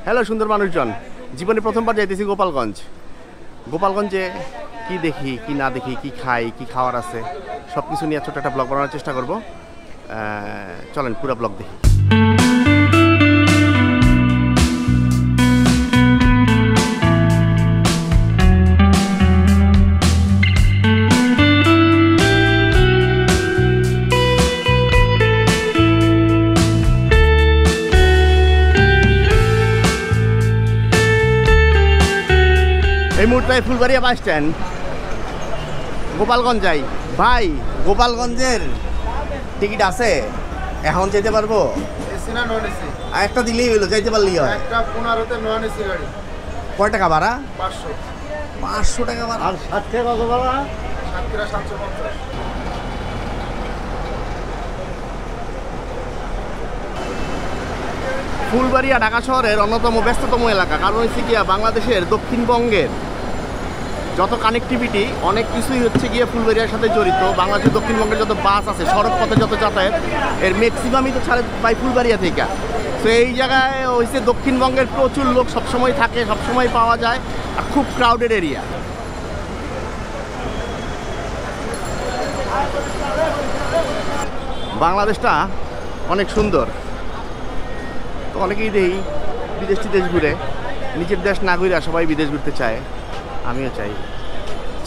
Hello সুন্দর মানুষজন, জীবনে প্রথমবার যাইতেছি গোপালগঞ্জ। গোপালগঞ্জে কি দেখি কি না দেখি, কি খাই, কি খাওয়ার আছে, সব কিছু নিয়ে ছোট একটা ব্লগ বানানোর চেষ্টা করব। চলেন পুরো ব্লগ দেখি। এই মুহূর্তে ফুলবাড়িয়া বাস স্ট্যান্ড, গোপালগঞ্জ যাই। ভাই গোপালগঞ্জের টিকিট আছে? এখন যেতে পারবো? এসি না নন এসি? একটা দিলেই হলো, যাইতে পারলেই হয়। একটা 15তে নন এসি গাড়ি। কয় টাকা ভাড়া? 500। 500 টাকা ভাড়া। আর সাতক্ষীরা কত ভাড়া? সাতক্ষীরা 750। ফুলবাড়িয়া ঢাকা শহরের অন্যতম ব্যস্ততম এলাকা, কারণ হচ্ছে গিয়া বাংলাদেশের দক্ষিণবঙ্গের যত কানেক্টিভিটি অনেক কিছুই হচ্ছে গিয়ে ফুলবাড়িয়ার সাথে জড়িত। বাংলাদেশের দক্ষিণবঙ্গের যত বাস আছে, সড়ক পথে যত যাতায়াত, এর ম্যাক্সিমামই তো ছাড়ে বাই ফুলবাড়িয়া থেকে। তো এই জায়গায় হচ্ছে দক্ষিণবঙ্গের প্রচুর লোক সবসময় থাকে, সবসময় পাওয়া যায়, আর খুব ক্রাউডেড এরিয়া। বাংলাদেশটা অনেক সুন্দর, তো অনেকেই দেখি বিদেশ টিদেশ ঘুরে, নিজের দেশ না ঘুরে সবাই বিদেশ ঘুরতে চায়, আমিও চাই।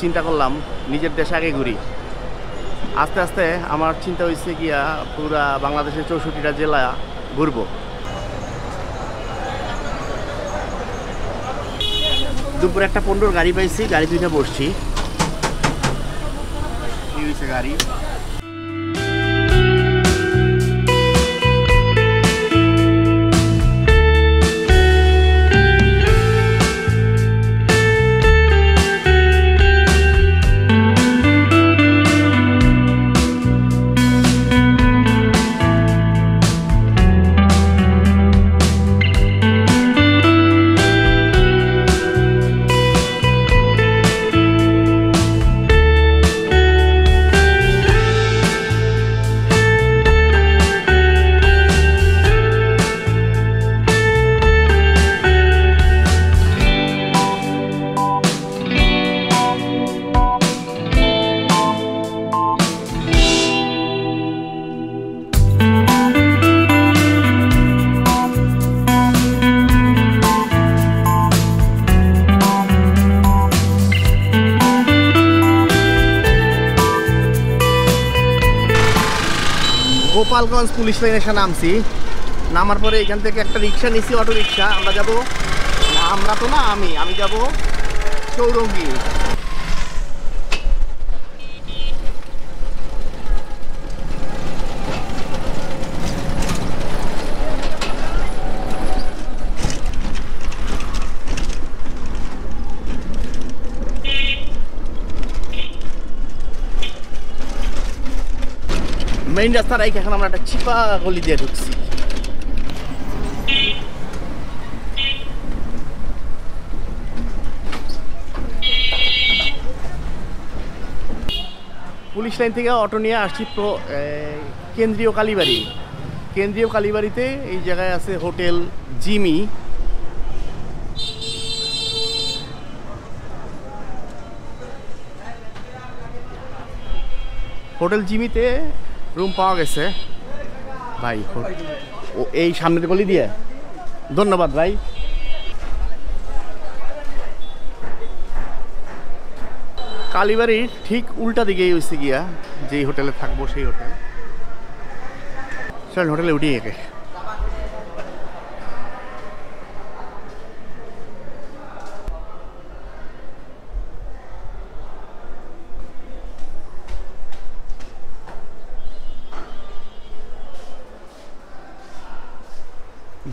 চিন্তা করলাম নিজের দেশে আগে ঘুরি। আস্তে আস্তে আমার চিন্তা হয়েছে গিয়া পুরা বাংলাদেশের 64টা জেলা ঘুরবো। দুপুরে একটা 15 গাড়ি পাইছি, গাড়ি দুইটা বসছি। কি হয়েছে গাড়ি? গোপালগঞ্জ পুলিশ লাইনে এসে নামছি। নামার পরে এখান থেকে একটা রিক্সা নিছি, অটো রিক্সা। আমরা যাব, আমরা তো না, আমি যাব চৌরঙ্গি। মেইন রাস্তার এখন আমরা একটা চিপা গলি দিয়ে ঢুকছি। পুলিশ লাইন থেকে অটো নিয়ে আসছি কেন্দ্রীয় কালীবাড়ি। কেন্দ্রীয় কালীবাড়িতে এই জায়গায় আছে হোটেল জিমি। হোটেল জিমিতে রুম পাওয়া গেছে ভাই। ও এই সামনের গলি দিয়ে, ধন্যবাদ ভাই। কালীবাড়ির ঠিক উল্টা দিকেই হয়েছে গিয়া যেই হোটেলে থাকবো সেই হোটেল। চল হোটেলে উঠি একে।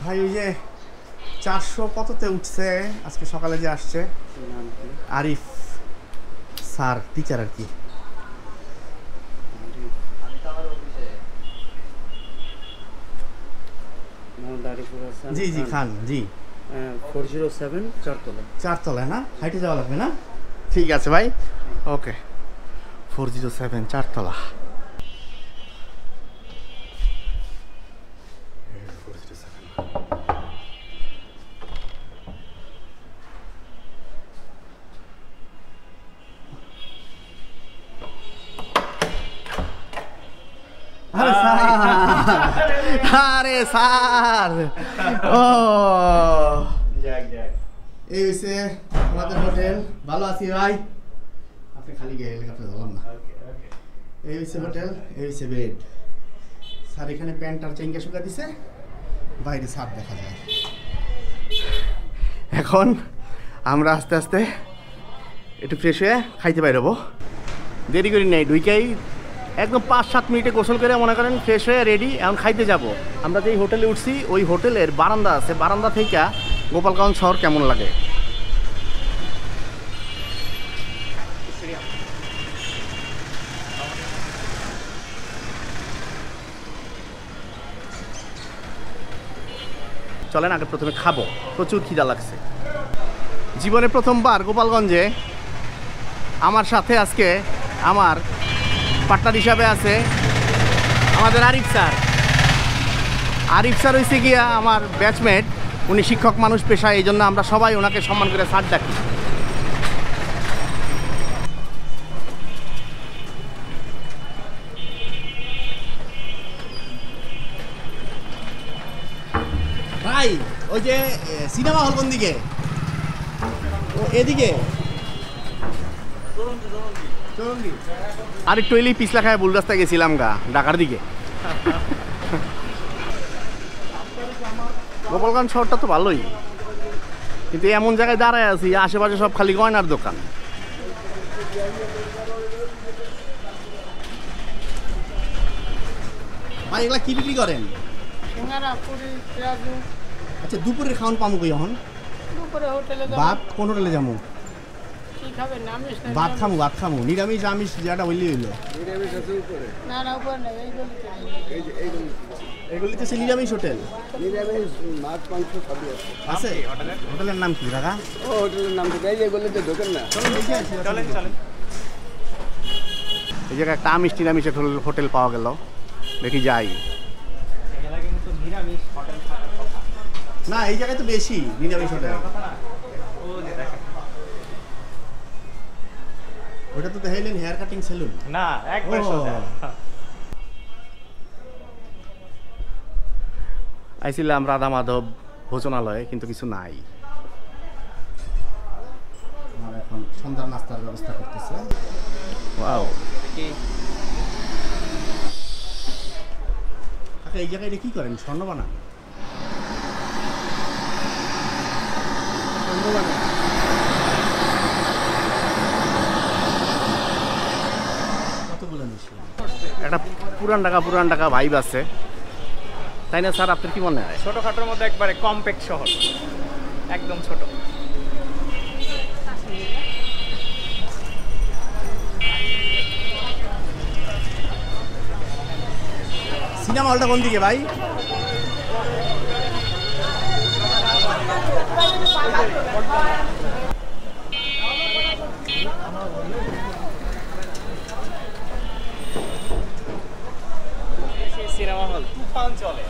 ভাই ওই যে 400 কততে উঠছে আজকে সকালে যে আসছে? আরিফ স্যার, টিচার আর কি। জি জি খান জি। 407 চারতলা। চারতলায় না? হাইটে যাওয়া লাগবে না? ঠিক আছে ভাই, ওকে। 407 চারতলা। আরে স্যার ও এই হচ্ছে আমাদের হোটেল। ভালো আছি ভাই, আপনি খালি গেলে আপনি ধরলাম না। এই হচ্ছে হোটেল, এই হচ্ছে বেড। স্যার এখানে প্যান্ট আর চেঙ্গা শুকা দিছে, বাইরে ছাদ দেখা যায়। এখন আমরা আস্তে আস্তে একটু ফ্রেশ হয়ে খাইতে বাইরবো। দেরি করি নাই, ঢুইকাই একদম 5-7 মিনিটে গোসল করে মনে করেন ফ্রেশ হয়ে রেডি। এখন খাইতে যাব। আমরা যেই হোটেলে উঠছি ওই হোটেলের বারান্দা আছে, বারান্দা থেকে গোপালগঞ্জ শহর কেমন লাগে। চলেন আগে প্রথমে খাবো, প্রচুর খিদা লাগছে। জীবনে প্রথমবার গোপালগঞ্জে আমার সাথে আজকে আমার পার্টনার হিসাবে আছে আমাদের আরিফ স্যার। আরিফ স্যার হয়েছে গিয়া আমার ব্যাচমেট, উনি শিক্ষক মানুষ পেশায়, এই জন্য আমরা সবাই ওনাকে সম্মান করে স্যার ডাকি। ভাই ওই যে সিনেমা হল কোন দিকে? ও এদিকে আর একটু এলেই পিছলা খায় ভুল রাস্তায় গেছিলাম গা, ঢাকার দিকে। গোপালগঞ্জ শহরটা তো ভালোই, কিন্তু এমন জায়গায় দাঁড়ায় আছি আশেপাশে সব খালি গয়নার দোকান। ভাই এগুলা কি বিক্রি করেন? আচ্ছা দুপুরের খাওয়ান পামু কই এখন? ভাত কোন হোটেলে যাবো? ভাত খামু, ভাত খামু। নিরামিষ আমিষ যেটা বললি হইলো। এগুলিতে আছে নিরামিষ হোটেল। নিরামিষ মাছ মাংস সবই আছে। হোটেলের নাম কি কাকা? ও হোটেলের নাম তো এই এগুলোতে ঢোকেন না। চলেন। এই জায়গায় একটা আমিষ নিরামিষ হোটেল পাওয়া গেল, দেখি যাই। না এই জায়গায় তো বেশি নিরামিষ হোটেল। ওটা তো দেখাইলেন হেয়ার কাটিং সেলুন না, একবার সোজা। আইছিলাম রাধা মাধব ভোজনালয়ে, কিন্তু কিছু নাই। আমরা এখন সন্ধ্যার নাস্তার ব্যবস্থা করতেছে। ওয়াও, আচ্ছা এই জায়গায় কি করেন? স্বর্ণ বানান? একটা পুরান ঢাকা ভাইব আছে, তাই না স্যার? আপনার কি মনে হয়? ছোটখাটোর মধ্যে একবারে কম্প্যাক্ট শহর, একদম ছোট। সিনেমা হলটা কোন দিকে ভাই? সিনেমা হল তুফান চলে,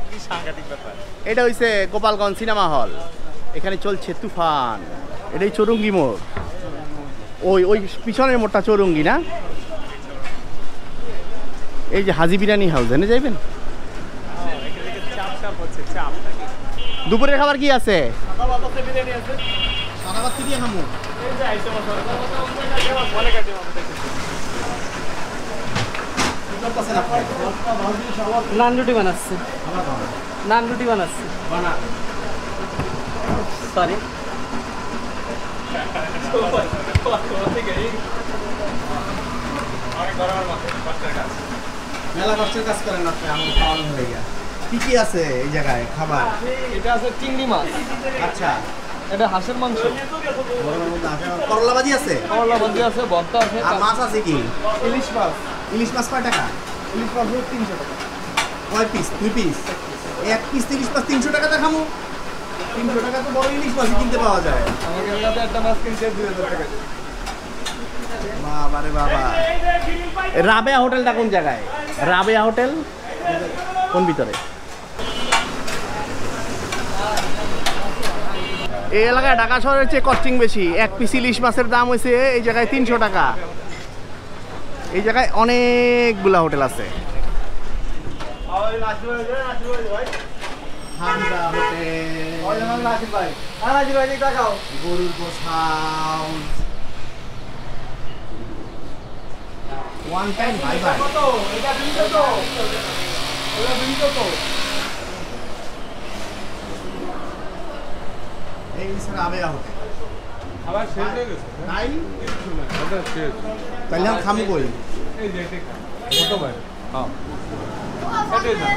কি সাংঘাতিক ব্যাপার। এটা হইছে গোপালগঞ্জ সিনেমা হল, এখানে চলছে তুফান। এটাই চৌরঙ্গি মোড়, ওই পিছনের মোড়টা চৌরঙ্গি না? এই যে হাজি বিরিয়ানি হাউস, এনে যাইবেন? দুপুরের খাবার কি আছে? নান রুটি বানাচ্ছি, নান রুটি বানাচ্ছি। সরি, মেলা কষ্টের কাজ করেন আপনি, আমার খাওয়ানো হয়ে গেছে। কি কি আছে এই জায়গায় খাবার? এটা আছে চিংড়ি মাছ, আচ্ছা এটা হাঁসের মাংস, গরমের মধ্যে করলা ভাজি আছে, করলা ভাজি আছে, ভর্তা আছে, আর মাছ আছে কি? ইলিশ মাছ। ইলিশ মাছ কয় টাকা? ইলিশ মাছ 300 টাকা। কয় পিস? 2 পিস। এক পিস ইলিশ মাছ 300 টাকা দেখামু? 300 টাকা তো বড় ইলিশ মাছই কিনতে পাওয়া যায়। আমাদের কাছে একটা মাছ কিনতে 2000 টাকা। বাবা রে বাবা। রাবেয়া হোটেলটা কোন জায়গায়? রাবেয়া হোটেল কোন ভিতরে? এই এলাকায় ঢাকা শহরের চেয়ে কস্টিং বেশি। এক পিস ইলিশ মাছের দাম হয়েছে এই জায়গায় 300 টাকা। এই জায়গায় অনেকগুলা হোটেল আছে। ঠান্ডা হোটেল, গরুর গোছাও, ওয়ান টাইম ভাই ভাই। এই স্যার আবেয়া হোটেল খাবার শেষ হয়ে গেছে নাই, ওটা শেষ তাহলে আমি খামু কই? এই যে এটা ছোট ভাই হ্যাঁ এটাই না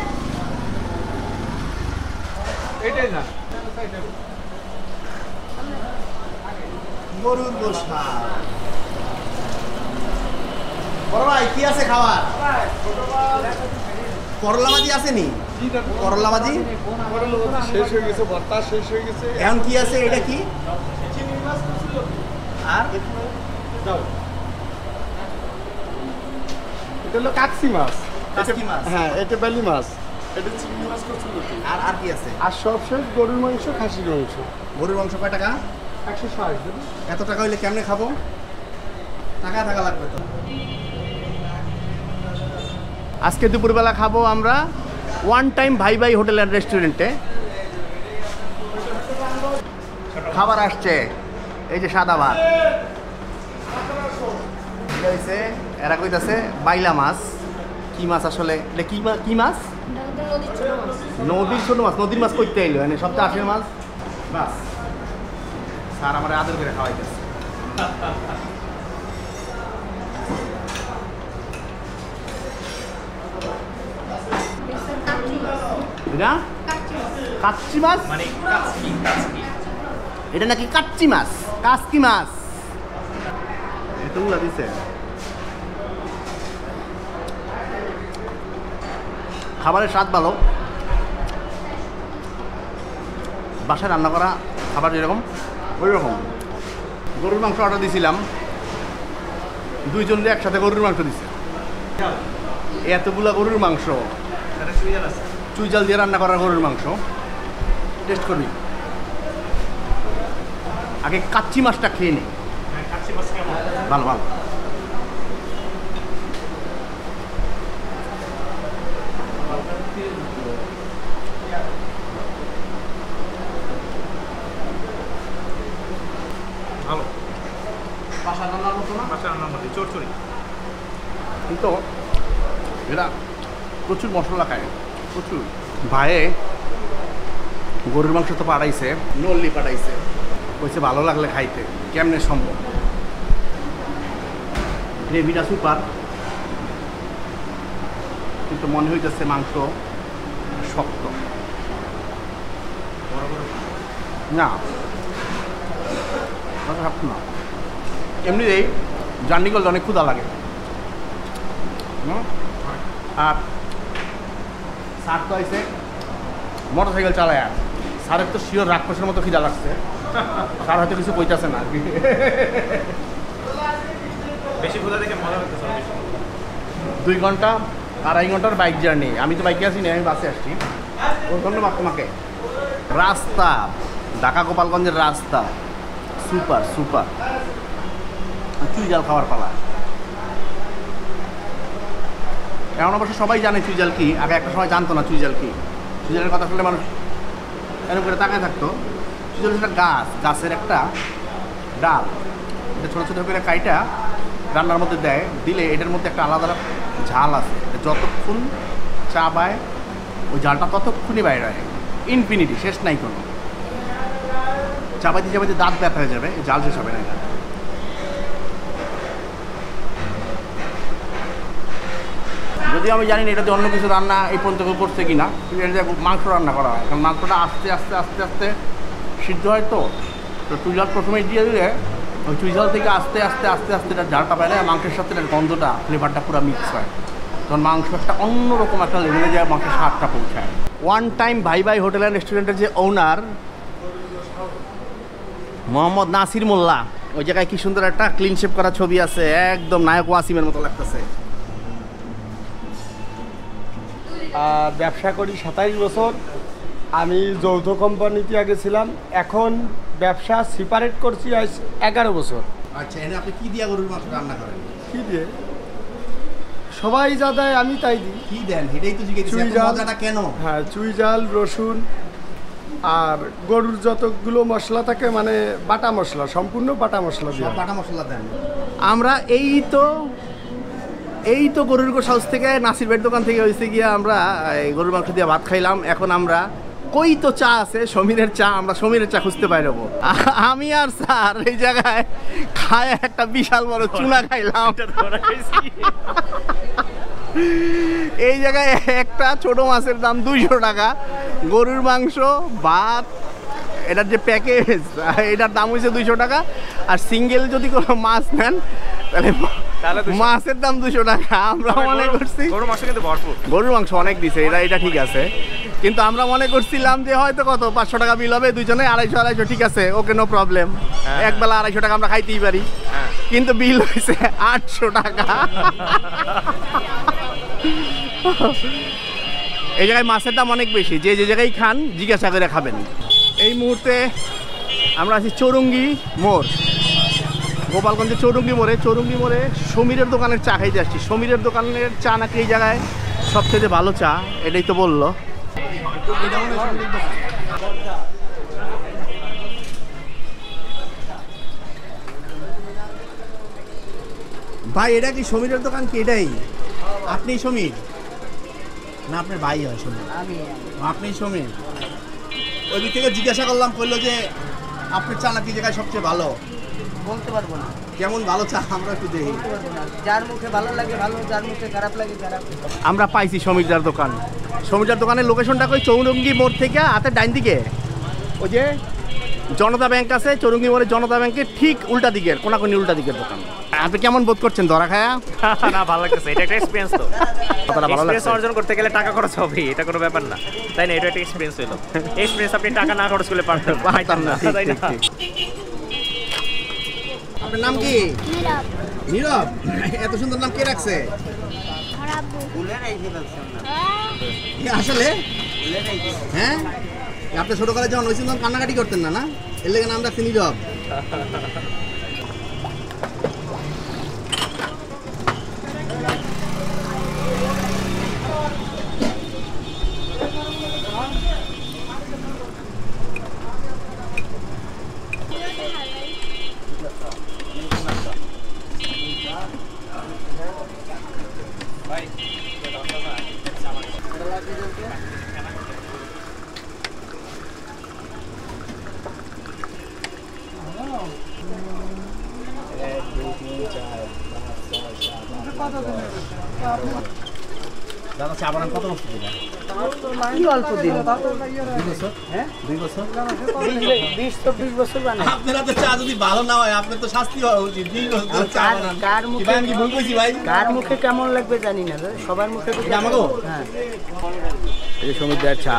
এটাই না গরুর গোশা। বড় ভাই কি আছে খাবার? করলা ভাজি আছে নি? করলা ভাজি শেষ হয়ে গেছে, ভর্তা শেষ হয়ে গেছে। এখন কি আছে? এটা কি? আর এটা হলো কাকসি মাছ। কাসকি মাছ। হ্যাঁ, এটা বেলি মাছ, এটা চিংড়ি মাছ করছিল। আর কি আছে? আর সব শেষ গরুর মাংস, খাসির মাংস। গরুর মাংস কয় টাকা? 160। এত টাকা হইলে কেমনে খাবো? টাকা টাকা লাগবে তো। আজকে দুপুরবেলা খাবো আমরা ওয়ান টাইম ভাই ভাই হোটেল অ্যান্ড রেস্টুরেন্টে। খাবার আসছে, এই যে সাদা ভাত, এটা হইছে, এরা কইতাছে বাইলা মাছ। কি মাছ আসলে? এটা কি মাছ? নদীর ছোট মাছ। নদীর মাছ করতে আইলো এনে সব চাষের মাছ। বাস স্যার আমার আদর করে খাওয়াইতেছে। এটা কাচ্চি মাছ, মানে এটা নাকি কাচ্চি মাছ, কাসকি মাছ এতগুলা দিছে। খাবারের স্বাদ ভালো, বাসায় রান্না করা খাবার যেরকম ওই রকম। গরুর মাংস অর্ডার দিয়েছিলাম, দুইজনরে একসাথে গরুর মাংস দিছে। এতগুলা গরুর মাংস, চুই জাল দিয়ে রান্না করা গরুর মাংস টেস্ট করবি। আগে কাচ্চি মাছটা খেয়ে নে। ভালো ভালো। ভালো বাসা রান্নার মতো না, মাছের রান্নার মধ্যে চড়চড়ি। কিন্তু এরা প্রচুর মশলা খায়, প্রচুর। ভাইয়ে গরুর মাংস তো পাঠাইছে, নল্লি পাঠাইছে, কইছে ভালো লাগলে খাইতে। কেমনে সম্ভব? গ্রেভিটা সুপার, কিন্তু মনে হইতেছে মাংস শক্ত। না শক্ত না, এমনিতেই জার্নি করলে অনেক ক্ষুধা লাগে। আর স্যার তো আইসে মোটর সাইকেল চালায়, স্যারের তো শিওর রাক্ষসের মতো খিদা লাগছে। স্যার হয়তো কিছু কইতাছে না আর কি। বেশি ক্ষুধা দেখে মজা লাগতেছে। 2 ঘন্টা 2.5 ঘন্টার বাইক জার্নি। আমি তো বাইকে আসিনি, আমি বাসে আসছি। ধন্যবাদ তোমাকে। রাস্তা ঢাকা গোপালগঞ্জের রাস্তা সুপার সুপার। চুই জাল খাওয়ার পালা। এখন অবশ্য সবাই জানে চুই জাল কি। আগে একটা সময় জানতো না চুই জাল কি। চুই জালের কথা শুনলে মানুষ এরকম করে তাকায় থাকতো। চুই জাল একটা গাছ, গাছের একটা ডাল, এটা ছোটো ছোটো করে কাইটা রান্নার মধ্যে দেয়, দিলে এটার মধ্যে একটা আলাদা ঝাল আছে। যতক্ষণ চাবায় ওই ঝালটা ততক্ষণই বাইরে হয়, ইনফিনিটি, শেষ নাই কোনো। চাবাইতে চাবাইতে দাঁত ব্যথা হয়ে যাবে, জাল শেষ হবে না এটা। যদিও আমি জানি না এটাতে অন্য কিছু রান্না এই পর্যন্ত করছে কি না, কিন্তু এটা মাংস রান্না করা হয়, কারণ মাংসটা আস্তে আস্তে আস্তে আস্তে সিদ্ধ হয়। তো চুই জাল প্রথমেই দিয়ে দিলে ওই চুই জাল থেকে আস্তে আস্তে আস্তে আস্তে এটা ঝালটা বাইরে, মাংসের সাথে এটার গন্ধটা, ফ্লেভারটা পুরো মিক্স হয়, তখন মাংস একটা অন্যরকম একটা লেভেলে যায়, মাংসের স্বাদটা পৌঁছায়। ওয়ান টাইম ভাই ভাই হোটেল অ্যান্ড রেস্টুরেন্টের যে ওনার মোহাম্মদ নাসির মোল্লা, ওই জায়গায় কি সুন্দর একটা ক্লিন শেপ করা ছবি আছে, একদম নায়ক ওয়াসিমের মতো লাগতেছে। ব্যবসা করি 27 বছর। আমি যৌথ কোম্পানিতে আগে ছিলাম, এখন ব্যবসা সেপারেট করছি আজ 11 বছর। আচ্ছা, এনে আপনি কি দিয়া গরুর মাংস রান্না করেন? কি দিয়ে? সবাই যা দেয় আমি তাই দিই। কি দেন এটাই তো জিজ্ঞেস চুই করছি, ঝাল। মজাটা কেন? হ্যাঁ, চুই ঝাল, রসুন আর গরুর যতগুলো মশলা থাকে মানে বাটা মশলা, সম্পূর্ণ বাটা মশলা সব দিয়ে। বাটা মশলা দেন। আমরা এই তো গরুর গোশ হাউস থেকে নাসির ভাইয়ের দোকান থেকে হয়েছে গিয়ে আমরা এই গরুর মাংস দিয়ে ভাত খাইলাম। এখন আমরা কই তো চা আছে সমীরের চা, আমরা সমীরের চা খুঁজতে পাই নেবো। আমি আর স্যার এই জায়গায় খায় একটা বিশাল বড় চুনা খাইলাম। এই জায়গায় একটা ছোট মাছের দাম 200 টাকা, গরুর মাংস ভাত এটার যে প্যাকেজ এটার দাম হয়েছে 200 টাকা। আর সিঙ্গেল যদি কোনো মাছ নেন তাহলে মাছের দাম 200 টাকা। আমরা মনে করছি গরুর মাংস কিন্তু ভরপুর, গরুর মাংস অনেক দিছে, এটা ঠিক আছে, কিন্তু আমরা মনে করছিলাম যে হয়তো কত 500 টাকা বিল হবে দুজনে, 250 ঠিক আছে, ওকে নো প্রবলেম, একবেলা 250 টাকা আমরা খাইতেই পারি। কিন্তু বিল হয়েছে 800 টাকা। এই জায়গায় মাছের দাম অনেক বেশি, যে যে জায়গায় খান জিজ্ঞাসা করে খাবেন। এই মুহূর্তে আমরা আছি চৌরঙ্গি মোড়, গোপালগঞ্জের চৌরঙ্গি মোড়ে সমীরের দোকানের চা খাইতে আসছি। সমীরের দোকানের চা নাকি এই জায়গায় সবচেয়ে ভালো চা, এটাই তো বললো। ভাই এটা কি সমীরের দোকান কি? এটাই আপনি সমীর না আপনার ভাই হয় সমীর? আপনি সমীর। ওই দিক থেকে জিজ্ঞাসা করলাম, বললো যে আপনার চা নাকি জায়গায় সবচেয়ে ভালো। বলতে পারবো না, কেমন ভালো চা আমরা একটু দেখি। বলতে পারবো না। যার মুখে ভালো লাগে ভালো, যার মুখে খারাপ লাগে খারাপ। আমরা পাইছি সমীরদার দোকান। সমীরদার দোকানের লোকেশনটা কই? চৌরঙ্গি মোড় থেকে হাতের ডাইন দিকে ওই যে জনতা ব্যাংক আছে, চৌরঙ্গি মোড়ে জনতা ব্যাংকের ঠিক উল্টা দিকের, কোনাকুনি উল্টা দিকের দোকান। আপনি কেমন বোধ করছেন ধরা খায়া? না ভালো লাগতেছে, এটা একটা এক্সপিরিয়েন্স। তো কতটা ভালো এক্সপিরিয়েন্স লাগছে? অর্জন করতে গেলে টাকা খরচ হবে, এটা কোনো ব্যাপার না, তাই না? এটা একটা এক্সপিরিয়েন্স হলো। এক্সপিরিয়েন্স আপনি টাকা না খরচ করলে পারতেন পারতাম না, ঠিক, তাই না? ঠিক, ঠিক। আপনার নাম কি? নীরব। নীরব। এত সুন্দর নাম কে রাখছে? খারাপ আসলে হ্যাঁ, আপনি ছোটকালে যখন হয়েছিল তখন কান্নাকাটি করতেন না, না? এর লেগে নাম রাখছে নীরব। দাদা চা বানান কত বছর দিলেন? কি অল্প দিন, 2 বছর। হ্যাঁ 2 বছর। 20-24 বছর বানাই। আপনারা তো চা যদি ভালো না হয় আপনার তো শাস্তি হওয়া উচিত। 20 বছর চা বানান। কার কি মুখে ভাই, আমি কি ভুল কইছি ভাই? কার মুখে কেমন লাগবে জানি না, সবার মুখে তো এটা আমাকেও? হ্যাঁ। এই যে সমীরদার চা।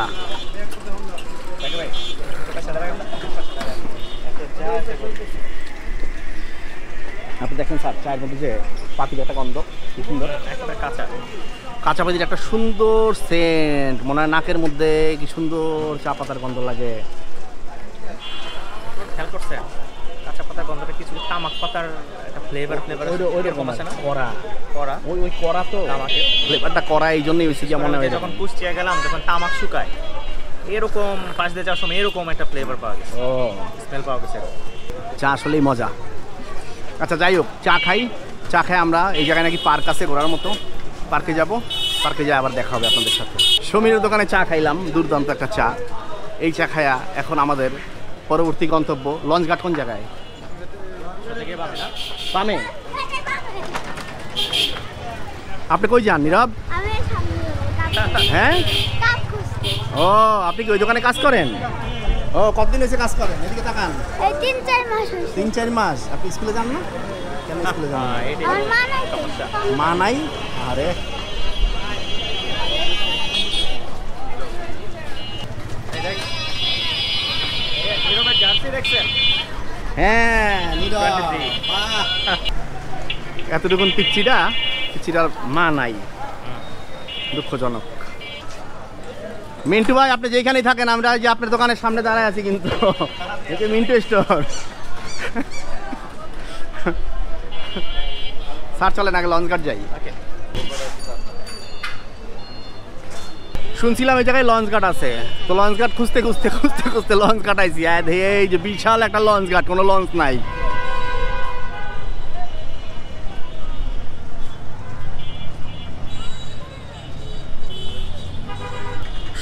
আপনি দেখেন স্যার, চায়ের মধ্যে যে পাতির একটা গন্ধ, কি সুন্দর। একটা কাঁচা কাঁচা পাতির একটা সুন্দর সেন্ট, মনে হয় নাকের মধ্যে কি সুন্দর চা পাতার গন্ধ লাগে। খেয়াল করছেন কাঁচা পাতার গন্ধটা কিছু তামাক পাতার একটা ফ্লেভার ওইরকম আছে না? করা, করা ওই করা তো তামাকের ফ্লেভারটা করা, এই জন্যই হয়েছে কি মনে হয়। যখন কুষ্টিয়া গেলাম, যখন তামাক শুকায় এরকম পাশ দিয়ে যাওয়ার সময় এরকম একটা ফ্লেভার পাওয়া গেছে, ও স্মেল পাওয়া গেছে। চা আসলেই মজা। আচ্ছা যাই হোক, চা খাই আমরা। এই জায়গায় নাকি পার্ক আছে ঘোরার মতো, পার্কে যাব, পার্কে যাই আবার দেখা হবে আপনাদের সাথে। সমীরের দোকানে চা খাইলাম, দুর্দান্ত একটা চা। এই চা খায়া এখন আমাদের পরবর্তী গন্তব্য লঞ্চঘাট। কোন জায়গায়? পামে। আপনি কই যান নীরব? আমি সামনে যাবো, হ্যাঁ, কাজ খুঁজতে। ও আপনি কি ওই দোকানে কাজ করেন? ও কতদিন হয়েছে কাজ করেন? এদিকে তাকান। এই 3-4 মাস হয়েছে। 3-4 মাস। আপনি স্কুলে যান না? কেন স্কুলে যান না? আমার মা নাই তো। মা নাই? আরে হ্যাঁ নীরব, 23 বাহ। এতটুকুন পিচ্চিটার মা নাই, দুঃখজনক। মিন্টু ভাই, আপনি যেখানেই থাকেন, আমরা যে আপনার দোকানের সামনে দাঁড়ায় আছি, কিন্তু এটা মিন্টু স্টোর। স্যার চলেন আগে লঞ্চঘাট যাই। শুনছিলাম এই জায়গায় লঞ্চ ঘাট আছে, তো লঞ্চ ঘাট খুঁজতে খুঁজতে খুঁজতে খুঁজতে লঞ্চ ঘাট আইছি। এই যে বিশাল একটা লঞ্চ ঘাট, কোনো লঞ্চ নাই।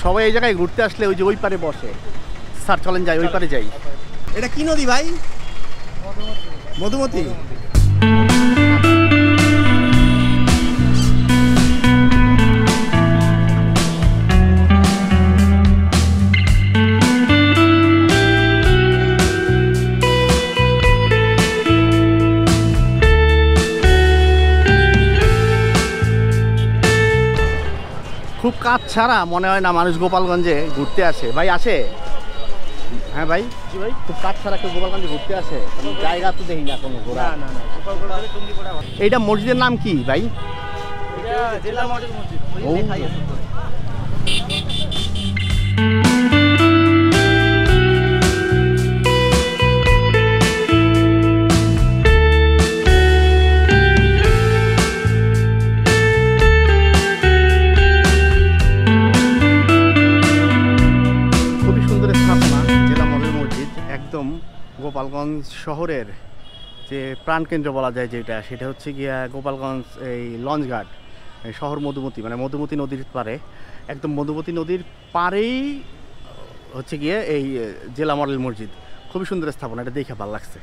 সবাই এই জায়গায় ঘুরতে আসলে ওই যে ওই পারে বসে। স্যার চলেন যাই, ওই পারে যাই। এটা কি নদী ভাই? মধুমতি। খুব কাজ ছাড়া মনে হয় না মানুষ গোপালগঞ্জে ঘুরতে আসে। ভাই আসে? হ্যাঁ ভাই, জি ভাই। খুব কাজ ছাড়া কেউ গোপালগঞ্জে ঘুরতে আসে? জায়গা তো দেখি না কোনো ঘোরা। এইটা মসজিদের নাম কি ভাই? ও। একদম গোপালগঞ্জ শহরের যে প্রাণকেন্দ্র বলা যায় যেটা, সেটা হচ্ছে গিয়া গোপালগঞ্জ এই লঞ্চঘাট, শহর মধুমতি, মানে মধুমতি নদীর পারে, একদম মধুমতি নদীর পারেই হচ্ছে গিয়ে এই জেলা মডেল মসজিদ। খুবই সুন্দর স্থাপনা, এটা দেখে ভালো লাগছে।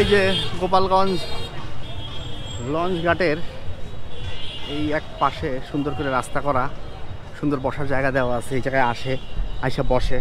এই যে গোপালগঞ্জ লঞ্চ ঘাটের এই এক পাশে সুন্দর করে রাস্তা করা, সুন্দর বসার জায়গা দেওয়া আছে, এই জায়গায় আসে, আইসা বসে।